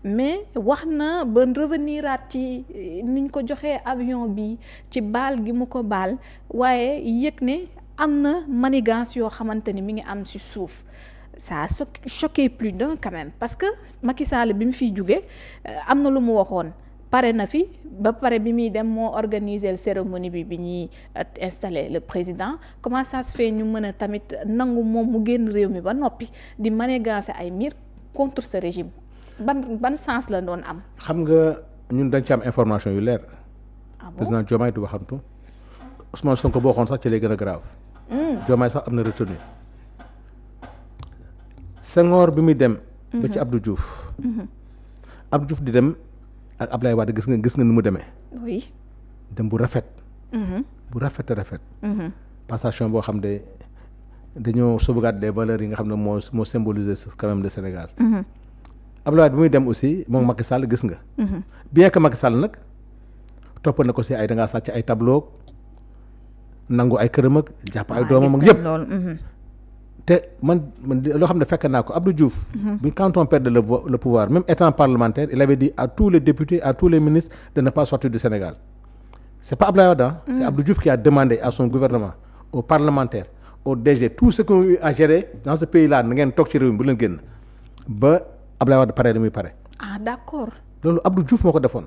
mais wax na ba revenir at ci niñ ko joxee avion bi ci baal gi mu ko baal waaye yëg ne am na manigance yoo xamante ni mi ngi am ci suuf. Ça a choqué plus d'un quand même parce que Macky Sall bi mu fiy jóge am na lu mu waxoon pare na fi ba pare bi muy dem moo organiser cérémonie bi ñuy installer le président comment ça se fait ñu mën a tamit nangu moom mu génn réew mi ba noppi di manigancer ay mbir contre ce régime ban sens la doon am. xam nga ñun dañ ci am information yu leer. Ah bon? Président Diomaye du waxantu Ousmane Sonko boo xoon sax ci lay gën a grave. Diomaye sax am na retenu. Senghor bi muy dem. ba ci Abdou Diouf. Abdou Diouf di dem ak Ablaye Wade gis nga ni mu demee. oui. dem bu rafet. bu rafet a rafet. passation boo xam ne dañoo sauvegarder des valeurs yi nga xam ne moo symboliser quand même le Sénégal. Ablaye Wade bi muy dem aussi moom Macky Sall gis nga. bien que Macky Sall nag topp na ko si ay dangaa sàcc ay tableau nangu ay këram ak jàpp ay doomam ak yëpp. te man loo xam ne fekk naa ko Abdou Diouf. bi quand on perd le pouvoir même étant parlementaire il avait dit à tous les députés à tous les ministres de ne pas sortir du Sénégal. C'est pas Abdoulaye Wade, c'est Abdou Diouf qui a demandé à son gouvernement aux parlementaires aux DG tout ce qu'on a eu à gérer dans ce pays là na ngeen toog ci réew mi bu leen génn ba Abdoulaye Wade pare muy pare. Ah d'accord. loolu Abdou Diouf moo ko defoon.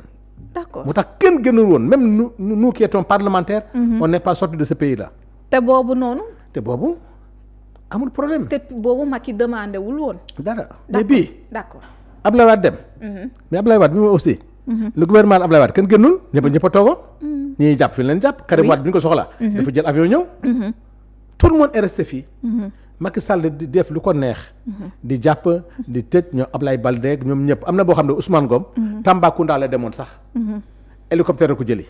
D'accord. moo tax kenn génnul woon même nous qui étions parlementaires. on n'est pas sorti de ce pays là. te boobu noonu. te boobu amul problème. te boobu Macky demandé wul woon. dara mais bii. d'accord. Abdoulaye Wade dem. mais Abdoulaye Wade bi mu aussi. le gouvernement Abdoulaye Wade kenn génnul ñëpp a toogoon. ñi jàpp fi leen jàpp. Karim Wade bi ñu ko soxlaa. dafa jël avion ñëw. tout le monde est resté fii. Macky Sall di def lu ko neex. di jàpp di tëj ñoom Ablaye Baldé ñoom ñëpp am na boo xam ne Ousmane Ngom. Tambacounda la demoon sax. hélicoptère ko jëli.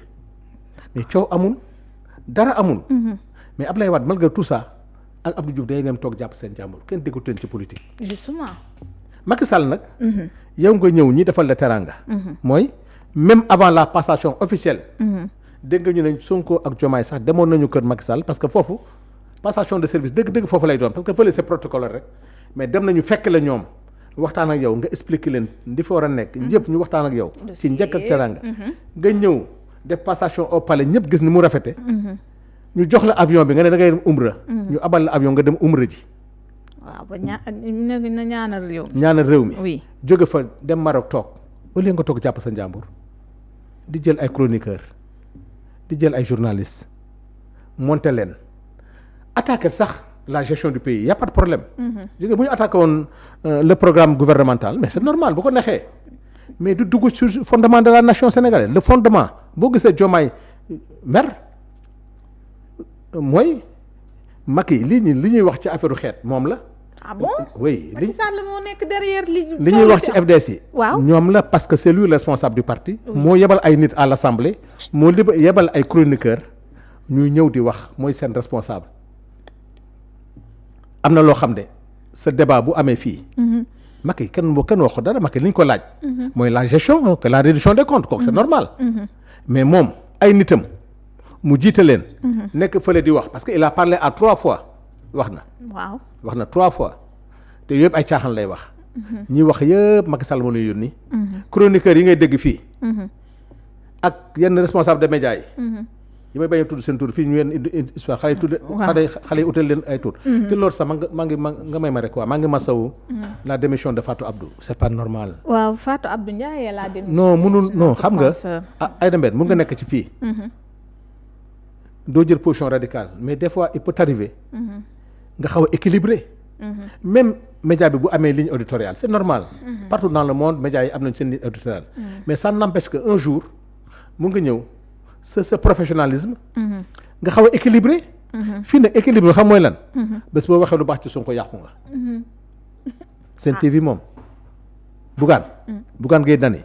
mais coow amul dara amul. mais Ablaye Wade malgré tout ça ak Abdou Diouf day dem toog jàpp seen jàmbur kenn déggutoon ci politique. justement. Macky Sall nag. yow nga ñëw ñi defal la teranga. mooy même avant la passation officielle. dégg nga ñu ne Sonko ak Diomaye sax demoon nañu kër Macky Sall parce que foofu passation de service dëgg-dëgg foofu lay doon parce que fële c'est protocolaire rek mais dem nañu fekk la ñoom waxtaan ak yow nga expliquer leen di fa war a nekk. ñëpp ñu waxtaan ak yow. ci njëkk ak teranga. nga ñëw def passation au palais ñëpp gis ni mu rafete ñu jox la avion bi nga ne da ngay dem umra. ñu abal la avion nga dem umra ji. waaw ba ñaanal réew mi. ñaanal réew mi. oui jóge fa dem Maroc toog au lieu nga toog jàpp sa njàmbur di jël ay chroniqueurs di jël ay journalistes monter leen attaquer sax la gestion du pays y a pas de problème. gis nga bu ñu attaqué woon le programme gouvernemental mais c'est normal bu ko neexee mais du dugg sur fondement de la nation sénégalaise le fondement boo gisee Diomaye mer mooy Macky li ñuy wax ci affaire xeet moom la. ah bon oui Macky Sall moo nekk derrière li ñuy wax ci FDS yi. waaw ñoom la parce que c'est lui le responsable du parti. moo yebal ay nit à l'Assemblée moo yebal ay chroniqueurs ñuy ñëw di wax mooy seen responsable. am na loo xam ne ce débat bu amee fii. Macky kenn wax ko dara Macky li ñu ko laaj. mooy la gestion que la réduction des comptes kooku c'est normal. mais moom ay nitam mu jiite leen. nekk fële di wax parce que il a parlé à 3 fois wax na. waaw wax na 3 fois te yëpp ay caaxaan lay wax. ñi wax yëpp Macky Sall moo lay yónni. chroniqueurs yi ngay dégg fii. ak yenn responsable de médias yi. yi may bañ a tudd seen tur fii ñu yenn histoire xale yi tudd. xale yi utal leen ay tur. te loolu sax nga may ma rek quoi maa ngi masawu. la démission de Fatou Abdou c'est pas normal. waaw Fatou Abdou Ndiaye la démission. non mënul non xam nga. Aïda Mbène mun nga nekk ci fii. doo jël position radicale mais des fois il peut arriver. nga xaw a équilibré. même média bi bu amee ligne éditoriale c'est normal. partout dans le monde média yi am nañ seen ligne éditoriale. mais ça n'empêche que un jour mu nga ñëw sa professionnalisme. nga xaw a équilibré. fii nag équilibre xam mooy lan. bés boo waxee lu baax ci Sonko yàqu nga. Sen TV moom. Bougane Gueye Dany.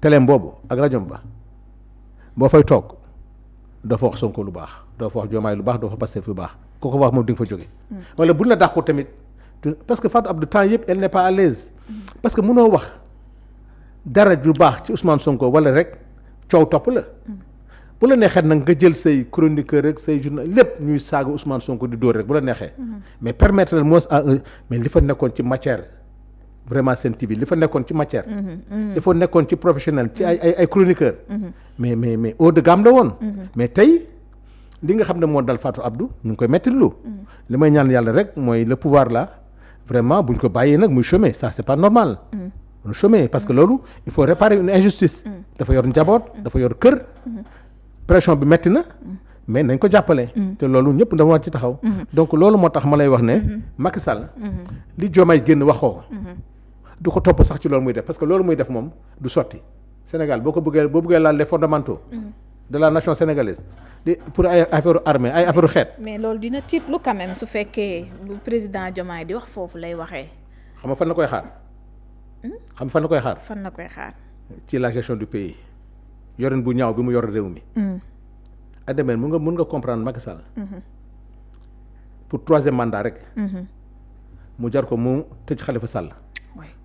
teleem boobu ak rajoom ba boo fay toog doo fa wax Sonko lu baax doo fa wax Diomaye lu baax doo fa Pastef lu baax kooku wax moom di nga fa jóge. wala buñ la dàqu tamit parce que Fatou Abdou temps yëpp elle n'est pas à l'aise parce que mënoo wax dara ju baax ci Ousmane Sonko wala rek coow topp la. bu la neexee nag nga jël say chroniqueur rek say journal lépp ñuy saaga Ousmane Sonko di dóor rek bu la neexee. mais permettre leen moins à mais li fa nekkoon ci matière vraiment Sen TV li fa nekkoon ci matière. li fa nekkoon ci professionnel ci ay chroniqueur. mais haut de gamme la woon. mais tey li nga xam ne moo dal Fatou Abdou ñu ngi koy metti lu li may ñaan yàlla rek mooy le pouvoir là vraiment buñ ko bàyyee nag muy chômer ça c'est pas normal. mu chômer parce que loolu il faut réparer une injustice. dafa yor njaboot dafa yor kër. pression bi metti na. mais nañ ko jàppale. te loolu ñëpp dafa war ci taxaw. donc loolu moo tax ma lay wax ne. Macky Sall. li Diomaye génn wax ko. du ko topp sax ci loolu muy def parce que loolu muy def moom du sotti Sénégal boo bëggee laal les fondamentaux. de la nation sénégalaise pour ay affaire armée ay affaire xeet. mais loolu dina tiitlu quand même su fekkee bu président Diomaye di wax foofu lay waxee. xam nga fan la koy xaar. fan la koy xaar. ci la gestion du pays yorin bu ñaaw bi mu yor réew mi. ademeen mun nga comprendre Macky Sall. pour 3e mandat rek. mu jar ko mu tëj Khalifa Sall.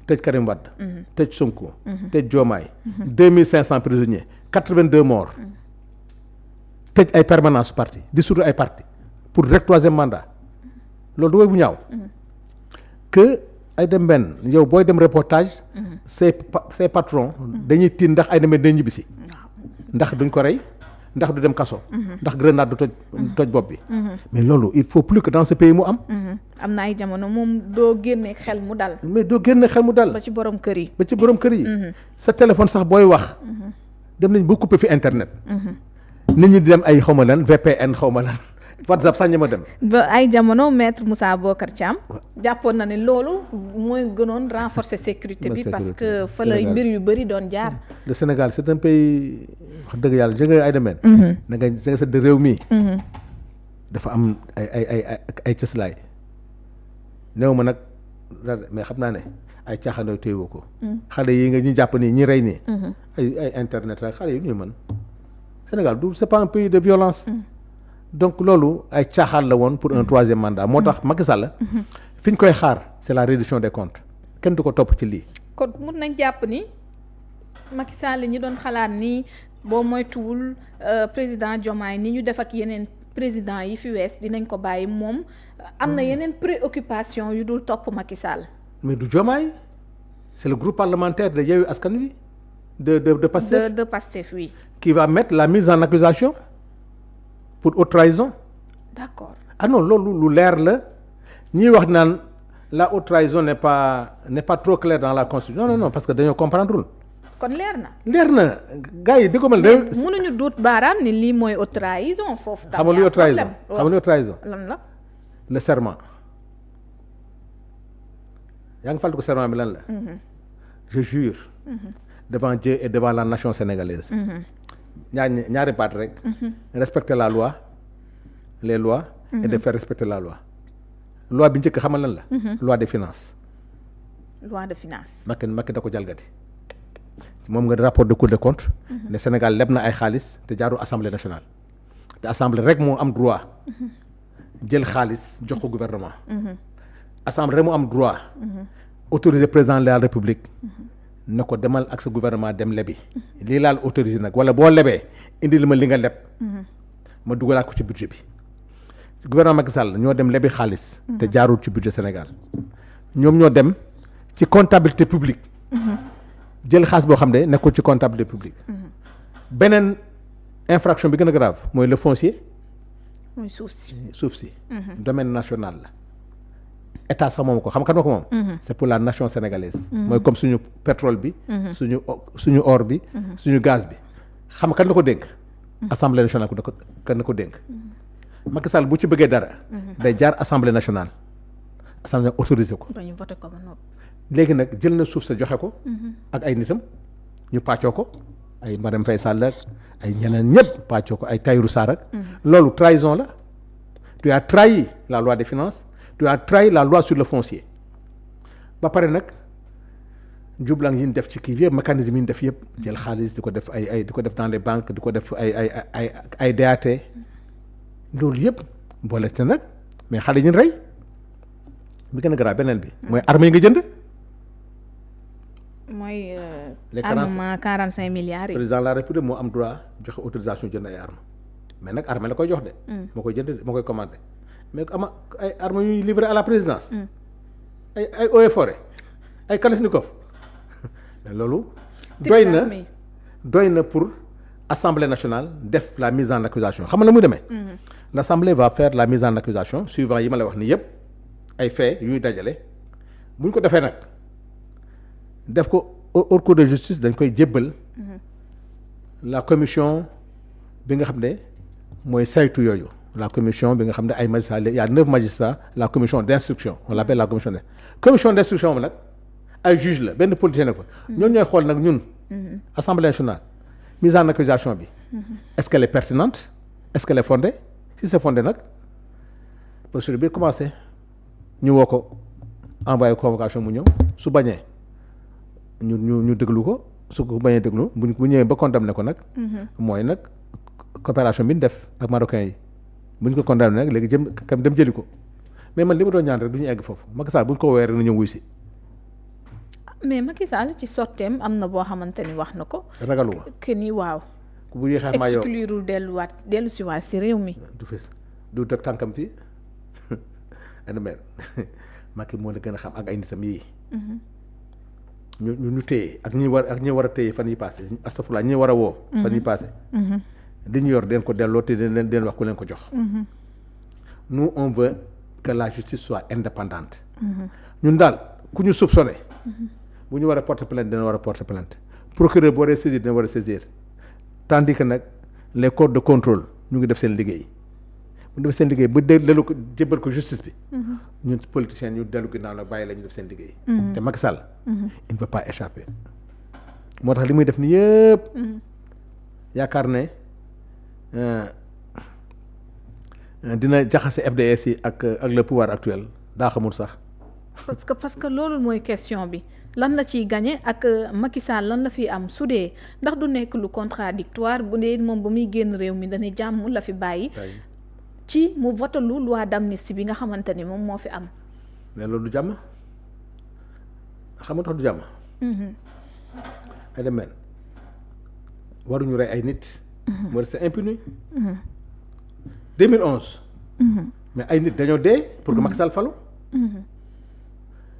tëj Karim Wade. tëj Sonko. tëj Diomaye. 2500 prisonniers 82 morts. tëj ay permanence parti dissoudre ay parti pour rek 3e mandat loolu du woy bu ñaaw. que ay dem benn yow booy dem reportage. say patrons dañuy tiit ndax ay demee dañ ñibbisi. ndax duñ ko rey. ndax du dem kaso. ndax grenade du toj bopp bi. mais loolu il faut plus que dans ce pays mu am. am na ay jamono moom doo génne xel mu dal. mais doo génne xel mu dal. ba ci borom kër yi. sa téléphone sax booy wax. dem nañ ba couper fi internet. nit ñi di dem ay xawma lan VPN xawma lan WhatsApp sax ñi ma dem. ba ay jamono maître Moussa Bocar Thiam. jàppoon na ne loolu mooy gënoon renforcer sécurité bi. parce que fa la mbir yu bëri doon jaar. le Sénégal c'est un pays wax dëgg yàlla jënga ay demeen. da nga sedd réew mi. dafa am ay cëslaay. néew ma nag mais xam naa ne ay caaxaandoo téewoo ko. xale yi nga ñu jàpp nii ñi rey nii. ay internet rek xale yi ñuy mën. Sénégal du c'est pas un pays de violence. donc loolu ay caaxaan la woon pour un 3e mandat moo tax Macky Sall fi ñu koy xaar c'est la reddition des comptes kenn du ko topp ci lii. kon mun nañ jàpp ni Macky Sall ñi doon xalaat ni boo moytuwul président Diomaye ni ñu def ak yeneen président yi fi wees dinañ ko bàyyi moom am na yeneen préoccupation yu dul topp Macky Sall. mais du Diomaye c'est le groupe parlementaire de Yewwi Askan Wi de Pastef. de Pastef oui. qui va mettre la mise en accusation pour haute trahison. d'accord. ah non loolu lu leer la ñuy wax naan la haute trahison n'est pas trop claire dans la constitution non parce que dañoo comprendrewul. kon leer na gars yi di ko mel. mënuñu duut baaraam ni lii mooy haute trahison foofu. tam yaa problème xam nga luy haute trahison. lan la. le serment. yaa ngi fàttaliku serment bi lan la. je jure. devant Dieu et devant la nation sénégalaise. ñaari baat rek. respecter la loi les lois. et de faire respecter la loi. loi bi njëkk xamal lan la. loi des finances. Macky da ko jalgati. moom nga rapport de Cour des comptes. ne Sénégal leb na ay xaalis te jaarul assemblée nationale. te assemblée rek moo am droit. jël xaalis jox ko gouvernement. assemblée rek moo am droit. autoriser président de la république. ne ko demal ak sa gouvernement dem lebi. lii laal autorisé nag wala boo lebee indil ma li nga leb. ma dugalaat ko ci budget bi. gouvernement Macky Sall ñoo dem lebi xaalis. te jaarul ci budget Sénégal. ñoom ñoo dem ci comptabilité publique. jël xaalis boo xam ne nekkul ci comptabilité publique. beneen infraction bi gën a grave mooy le foncier. mooy suuf si. domaine national la. état sax moom ko xam kan ma ko moom. c'est pour la nation sénégalaise. mooy comme suñu pétrole bi. suñu or bi. suñu gaz bi xam kan la ko dénk. assemblée nationale kan la ko dénk. Macky Sall bu ci bëggee dara. day jaar assemblée nationale. assemblée autorisé ko. ba ñu voté ko ba noppi. léegi nag jël na suuf sa joxe ko. ak ay nitam ñu pàccoo ko ay Marème Faye Sall ak ay ñeneen ñëpp pàccoo ko ay Tahirou Sarr ak. loolu trahison la. tu as trahi la loi des finances. tu as trahi la loi sur le foncier. ba pare nag njublang yi ñu def ci kii yëpp mécanisme yi ñu def yëpp jël xaalis di ko def di ko def dans les banques di ko def ay DAT. loolu yëpp boole te nag mais xale yi ñu rey bi gën a garaaw beneen bi. mooy armes yi nga jënd. mooy. armement 45 milliards yi. président de la république moo am droit joxe autorisation jënd ay armes mais nag armée la koy jox de. moo koy jënd moo koy commandé mais ay armes yuy livré à la présidence. ay eaux et forêt ay Kalachnikov mais loolu. doy na pour Assemblée nationale def la mise en accusation xam nga la muy demee. L'Assemblée va faire la mise en accusation suivant yi ma la wax nii yëpp ay faits yu ñuy dajale bu ñu ko defee nag def ko haute cour de justice dañ koy jébbal la commission bi nga xam ne mooy saytu yooyu la commission bi nga xam ne ay magistrats il y a 9 magistrats la commission d'instruction on l'appelle la commission d'instruction bi nag ay juge la benn politicien ne ko ñoom ñooy xool nag ñun Assemblée nationale mise en accusation bi est-ce qu'elle est pertinente est-ce qu'elle est fondée si c'est fondé nag procédure bi commencé ñu woo ko envoyé convocation mu ñëw su bañee ñu déglu ko su ko bañee déglu bu ñëwee ba condamné ko nag mooy nag coopération bi ñu def ak marocains yi bu ñu ko condamné nag léegi kam dem jëli ko mais man li ma doon ñaan rek du ñu egg foofu Macky Sall bu ñu ko woowee rek na ñëw wuy si. mais Macky Sall ci sotteem am na boo xamante ni wax na ko. ragaluma que ni waaw. bu yéexee maa yow exclure dellu si waat si réew mi. du fës du teg tànkam fii ana mel Macky moo la gën a xam ak ay nitam yii. ñu téye ak ñi war a téye fan yi passé astafurlah ñi war a woo. fan yi passé. li ñu yor den ko delloo te den wax ku leen ko jox. nous on veut que la justice soit indépendante. ñun daal ku ñu soupçonné. bu ñu war a porter plainte dina war a porter plainte procureur boo waree saisir dina war a saisir tandis que nag les corps de contrôle ñu ngi def seen liggéey bu def seen liggéey ba dellu ko jébbal ko justice bi. ñun politiciens ñu dellu ginnaaw nag bàyyi la ñu def seen liggéey. te Macky Sall. il ne peut pas échapper. moo tax li muy def ni yëpp. yaakaar ne dina jaxase FDS yi ak le pouvoir actuel daa xamul sax. parce que loolu mooy question bi lan la ciy gagné ak Macky Sall lan la fi am su dee ndax du nekk lu contradictoire bu dee moom ba muy génn réew mi dañuy jàmm la fi bàyyi. ci mu votalu loi d'amnistie bi nga xamante ni moom moo fi am. mais loolu du jàmm xam nga tax du jàmm. ay demeen waruñu rey ay nit. moo c'est impuni. 2011. mais ay nit dañoo dee pour que Macky Sall falu.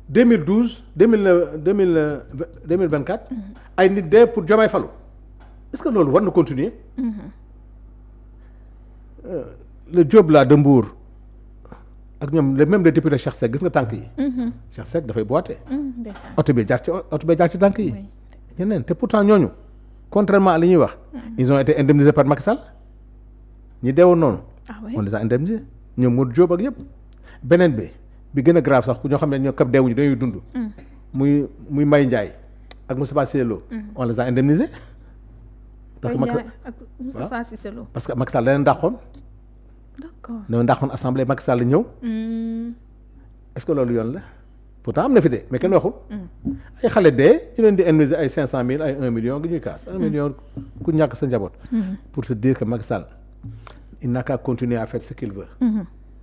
2012 2024. ay nit dee pour Diomaye falu est-ce que loolu war na continuer. le job là de Mbour ak ñoom même le député Cheikh Seck gis nga tànk yi. Cheikh Seck dafay boite. oto bi jaar ci tànk yi. ñeneen te pourtant ñooñu contrairement à li ñuy wax. ils ont été indemnisés par Macky Sall ñi deewoon noonu. on les a indemnisés ñoom Modou Diop ak yëpp. beneen bi gën a grave sax ku ñoo xam ne ñoo kap deewuñu dañuy dund. muy Mbaye Ndiaye ak Moustapha Cissé Lo on les a indemnisés. parce que Macky Sall da leen dàqoon. d'accord da leen dàqoon assemblée Macky Sall ñëw. est-ce que loolu yoon la pourtant am na fi de mais kenn waxul. ay xale dee ñu leen di indemniser ay 500,000 ay 1 million gi ñuy kaas 1 million ku ñàkk sa njaboot. pour te dire que Macky Sall il n'a qu'à continuer à faire ce qu'il veut.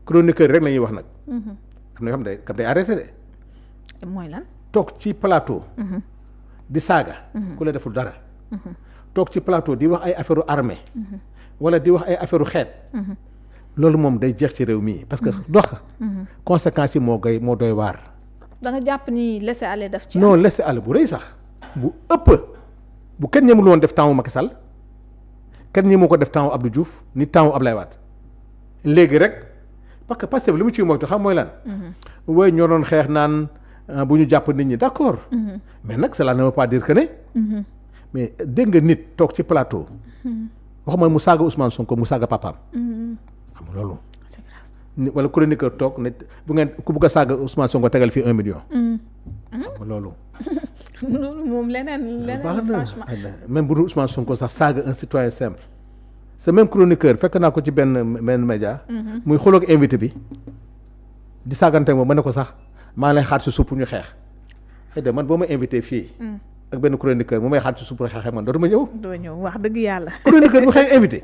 chroniqueur rek la ñuy wax nag. am na yoo xam ne day arrêté de. mooy lan. toog ci plateau. di saaga. ku la deful dara. toog ci plateau di wax ay affaire armée. wala di wax ay affaire xeet. loolu moom day jeex ci réew mi parce que dox. conséquences yi moo doy waar. da nga jàpp ni laisser aller daf ci. non laisser aller bu rëy sax bu ëpp bu kenn ñemul woon def temps wu Macky Sall kenn ñi moo ko def temps wu Abdou Diouf ni temps wu Ablaye Wade léegi rek. parce que Pastef li mu ciy moytu xam mooy lan. waaye ñoo doon xeex naan bu ñu jàpp nit ñi d'accord. mais nag cela ne veut pas dire que ne. mais dégg nga nit toog ci plateau. waxuma mu saaga Ousmane Sonko mu saaga papaam. xam nga loolu. c'est grave wala chroniqueur toog ne bu ngeen ku bugg a saaga Ousmane Sonko tegal fii 1 million. xam nga loolu. loolu moom leneen franchement. même bu dul Ousmane Sonko sax saaga un citoyen simple. ce même chroniqueur fekk naa ko ci benn média. muy xoloog invité bi di saagante moom ma ne ko sax maa ngi lay xaar ci suuf pour ñu xeex. xëy na man boo ma invité fii. ak benn chroniqueur mu may xaar ci suuf pour xeexee man dootuma ñëw. doo ñëw wax dëgg yàlla. chroniqueur bu xëy invité.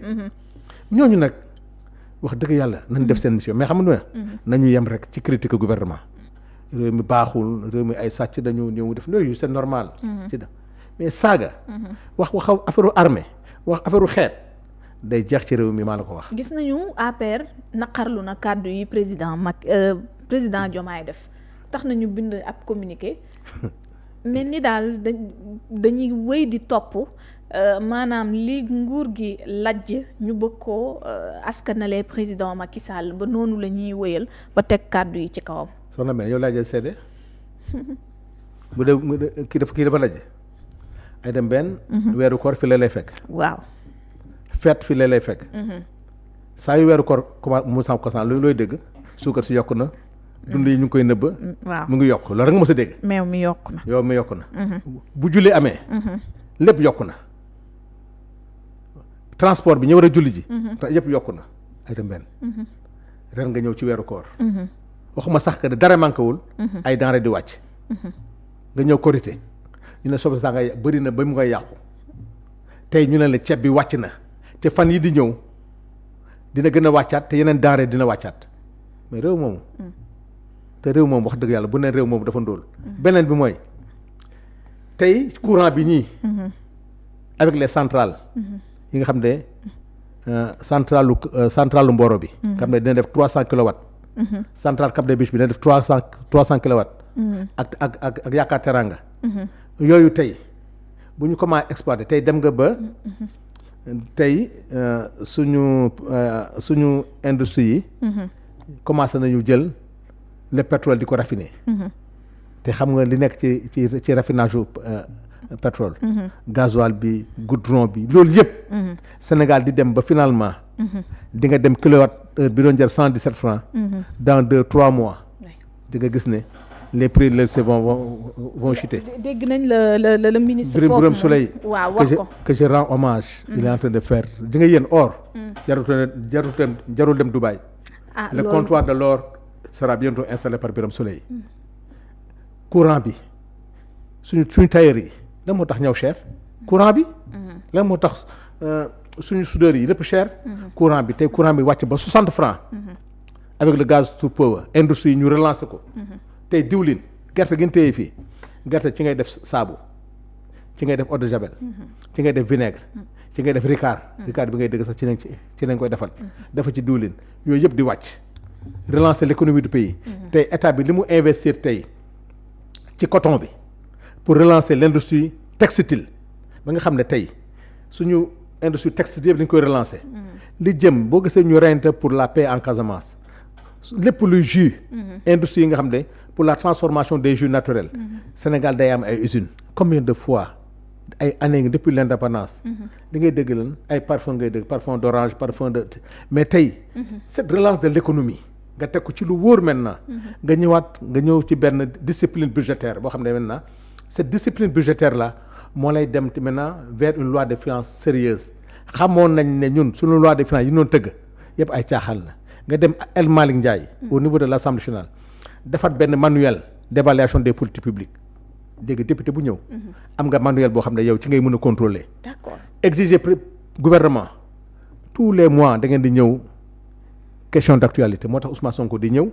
ñooñu nag wax dëgg yàlla nañ def seen mission mais xam nga nañu yem rek ci critique gouvernement. réew mi baaxul réew mi ay sàcc dañu ñëw def yooyu c'est normal. ci da mais saaga. wax affaire armée wax affaire xeet. day jeex ci réew mi maa la ko wax. gis nañu APR naqarlu na kàddu yi président Diomaye def tax nañu bind ab communiqué mel ni daal dañuy wéy di topp maanaam li nguur gi lajj ñu bëgg koo askanalee président Macky Sall ba noonu la ñuy wéyal ba teg kàddu yi ci kawam. soxna Mbène yow laa jël seede bu dee kii dafa lajj ay dem benn weeru koor fi la lay fekk. waaw feet fi la lay fekk. saa yu weeru koor mu sam ko san looy dégg suukar si yokk na. dund yi ñu ngi koy nëbb. waaw mu ngi yokk loolu rek nga mës a dégg. meew mi yokk na. yow mi yokk na. bu julli amee. lépp yokk na. transport bi ñëw war a julli ji. yëpp yokk na ay dem benn. ren nga ñëw ci weeru koor. waxuma sax que dara manqué wul. ay denrées di wàcc. nga ñëw korité ñu ne soble saa nga bëri na ba mu ngay yàqu. tey ñu ne la ceeb bi wàcc na te fan yi di ñëw dina gën a wàccaat te yeneen denrées dina wàccaat mais réew moomu. te réew moom wax dëgg yàlla bu ne réew moomu dafa ndóol. beneen bi mooy tey courant bi ñii. avec les centrales. yi nga xam ne centralu Mboro bi. nga xam ne dina def 300 kilowatts. centrale Cap des Biches bi dina def 300 kilowatts. ak Yaakaar Teranga. yooyu tey bu ñu commencé exploiter tey dem nga ba. tey suñu industrie yi. commencé nañu jël le pétrole di ko raffiner. te xam nga li nekk ci raffinage pétrole. gasoil bi goudron bi loolu yëpp. Sénégal di dem ba finalement. di nga dem kilowatt heure bi doon jar 117 francs. dans 2-3 mois. di nga gis ne les prix de l'électricité vont chuter. dégg nañ le ministre foofu Birame Souleye. waaw wax ko que je rends hommage. il est en train de faire di nga yéen or. jarul dem Dubaï. Le comptoir de l'or sera bientôt installé par Birame Souleye. courant bi suñu tailleur yi lan moo tax ñëw cher. courant bi. lan moo tax suñu soudeur yi lépp cher. courant bi tey courant bi wàcc ba 60 francs. avec le gaz to power industrie yi ñu relancer ko. tey diwlin gerte gi ñu téye fii gerte ci ngay def saabu ci ngay def eau de javel. ci ngay def vinaigre. ci ngay def Ricard bi ngay dégg sax ci lañ koy defal. dafa ci diwlin yooyu yëpp di wàcc. relancer l'économie du pays. tey état bi li mu investir tey ci coton bi pour relancer l'industrie textile ba nga xam ne tey suñu industrie textile yëpp dañ koy relancer. li jëm boo gisee ñu reyante pour la paix en Casamance lépp luy jus. industrie yi nga xam ne pour la transformation des jus naturels. Sénégal day am ay usines combien de fois ay années depuis l'indépendance. li ngay dégg lan ay parfum ngay dégg parfum d'orange parfum de mais tey. cette relance de l'économie nga teg ko ci lu wóor maintenant. nga ñëw ci benn discipline budgétaire boo xam ne maintenant cette discipline budgétaire là moo lay dem maintenant vers une loi de finances sérieuse xamoon nañ ne ñun suñu loi de finances yi noonu tëgg yëpp ay caaxaan la nga dem El Malick Ndiaye. au niveau de l'Assemblée nationale defar benn manuel d'évaluation des politiques publiques dégg député bu ñëw. am nga manuel boo xam ne yow ci ngay mën a contrôler. d'accord exiger gouvernement tous les mois da ngeen di ñëw question d'actualité moo tax Ousmane Sonko di ñëw.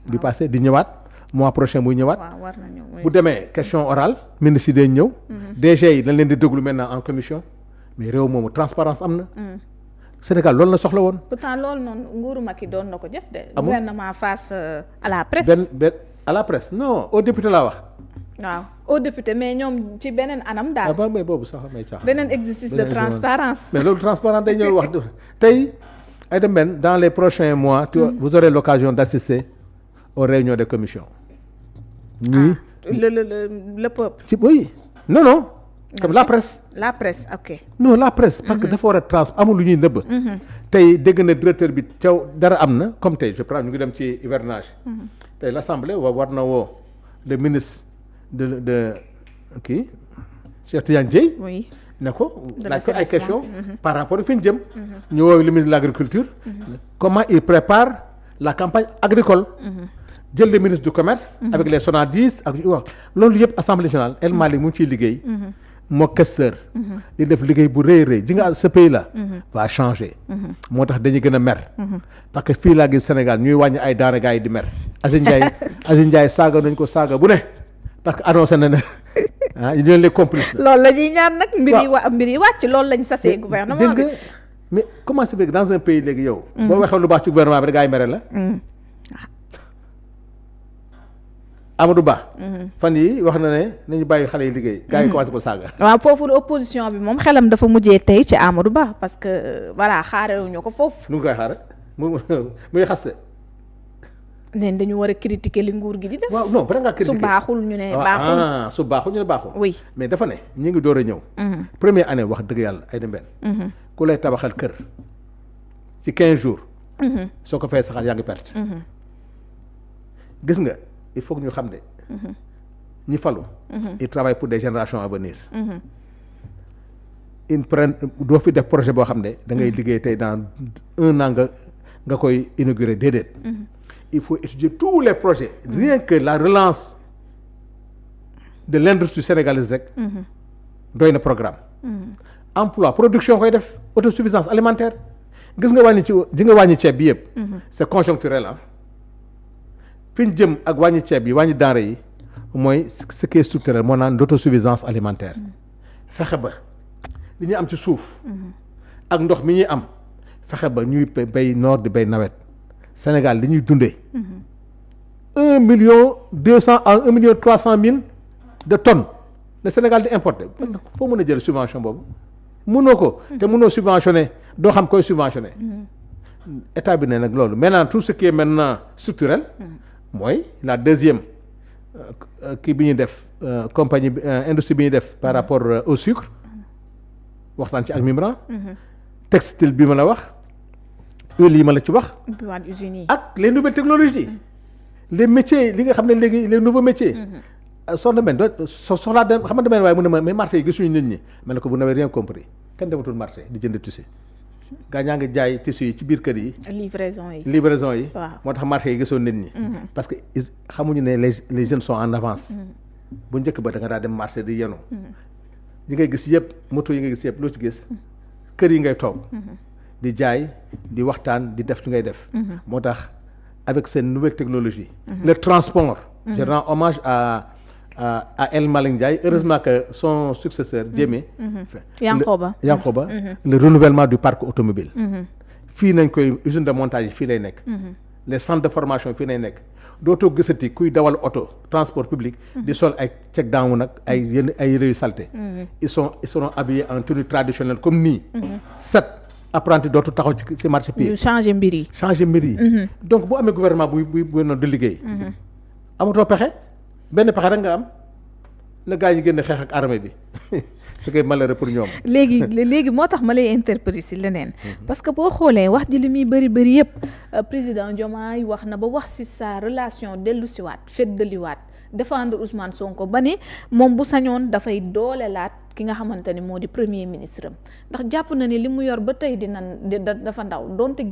bi passé di ñëwaat mois prochain muy ñëwaat. war na ñëw bu demee question orale ministre yi day ñëw. DG yi dañ leen di déglu maintenant en commission mais réew moomu transparence am na. Sénégal loolu la soxla woon. pourtant loolu noonu nguuru Macky doon na ko def de. gouvernement face à la presse. benn à la presse non aux députés laa wax. waaw aux députés mais ñoom ci beneen anam daal. ah mais boobu sax may caax. beneen exercice de transparence mais loolu transparence day ñëw wax tey ay dem benn dans les prochains mois. vous aurez l'occasion d'assister aux réunions des commissions. ñuy le peuple. ci oui non. comme la presse. la presse ok. non la presse parce que dafa war a amul lu ñuy nëbb. tey dégg na directeur bi caw dara am na comme tey je prends ñu ngi dem ci hivernage. tey l'assemblée war na woo le ministre de kii Cheikh Tidiane Dièye. oui ne ko laaj ko ay questions. par rapport fi ñu jëm. ñu woo le ministre de l'agriculture. comment il prépare la campagne agricole. jël le ministre du commerce. avec les Sonadis ak loolu yëpp assemblée nationale El Malick mu ngi ciy liggéey. moo questeur di def liggéey bu rëy rëy ji nga ce pays là va changer moo tax dañuy gën a mer parce que fii laa gis Sénégal ñuy wàññi ay daara gars yi di mer Aziz Ndiaye saaga nañ ko saaga bu ne parce que annoncé na ne ah ñu les complices la loolu la ñuy ñaan nag mbir yi wàcc loolu lañ sasee gouvernement bi mais comment ça fait que dans un pays léegi yow boo waxee lu baax ci gouvernement bi rek gars yi mere la Amadou Ba. fan yi wax na ne nañu bàyyi xale yi liggéey. gars yi commencé ko saaga. waaw foofu opposition bi moom xelam dafa mujjee tey ci Amadou Ba parce que voilà xaarewuñu ko foofu. nu ngi koy xaare muy xaste. neen dañu war a critiquer li nguur gi di def. waaw non ba ngaa critiquer su baaxul ñu ne baaxul. su baaxul ñu ne baaxul. oui mais dafa ne ñu ngi door a ñëw. première année wax dëgg yàlla ay dem benn. ku lay tabaxal kër ci 15 jours. soo ko fay saxaar yaa ngi perte. gis nga il faut que ñu xam ne. ñi falu. ils travaillent pour des générations à venir. ils prennent doo fi def projet boo xam ne da ngay liggéey tey dans 1 an nga koy inaugurer déedéet. il faut étudier tous les projets. rien que la relance de l'industrie sénégalaise rek. doy na programme. emploi production koy def autosuffisance alimentaire gis nga wàññi ceeb bi yëpp. c'est conjoncturel ah. fi ñu jëm ak wàññi ceeb bi wàññi denrée yi mooy ce qui est structurel moo naan l'autosuffisance alimentaire. fexe ba li ñuy am ci suuf. ak ndox mi ñuy am fexe ba ñuy bay noor di bay nawet. Sénégal li ñuy dundee. 1,2 à 1,3 de tonnes le Sénégal di importer. foo mën a jël subvention boobu mënoo ko. te mënoo subventionné doo xam koy subventionné. état bi ne nag loolu maintenant tout ce qui est maintenant structurel. mooy la deuxième kii bi ñuy def compagnie bi industrie bi ñuy def par rapport au sucre waxtaan ci ak Mimran. textile bi ma la wax. huile yi ma la ci wax. ak les nouvelles technologies. les métiers li nga xam ne léegi les nouveaux métiers. soxna Ben soxlaa dem xam nga demee waaye mu ne ma mais marché yi gisuñu nit ñi ma ne ko vous n'avez rien compris kenn dematul marché di jënd tissu. gaa ñaa ngi jaay tissu yi ci biir kër yi. livraison yi. waaw moo tax marché yi gisoon nit ñi. parce que xamuñu ne les jeunes sont en avance. bu njëkk ba da nga daa dem marché di yenu. yi ngay gis yëpp moto yi ngay gis yëpp loo ci gis. kër yi ngay toog. di jaay di waxtaan di def li ngay def. moo tax avec ces nouvelles technologies. le transport. je rends hommage à El Malick Ndiaye heureusement que son successeur Diémé. Yankoba le renouvellement du parc automobile. fii nañ koy usine de montage yi fii lay nekk. les centres de formation fii lay nekk. dootoo gisati kuy dawal oto transport public. di sol ay check down nag ay yëre yu salté. ils seront habillés en tenue traditionnelle comme nii. apprenti dootu taxaw ci marché pied. ñu changer mbir yi. donc boo amee gouvernement buy noonu di liggéey. amatoo pexe benn pexe rek nga am na gaa yi génn xeex ak armée bi ce qui est malheureux pour ñoom. léegi moo tax ma lay interpeller si leneen. parce que boo xoolee wax ji li muy bëri yëpp président Diomaye wax na ba wax si sa relation dellu siwaat feddaliwaat défendre Ousmane Sonko ba ne moom bu sañoon dafay doolelaat ki nga xamante ni moo di premier ministre am ndax jàpp na ni li mu yor ba tey dafa ndaw donte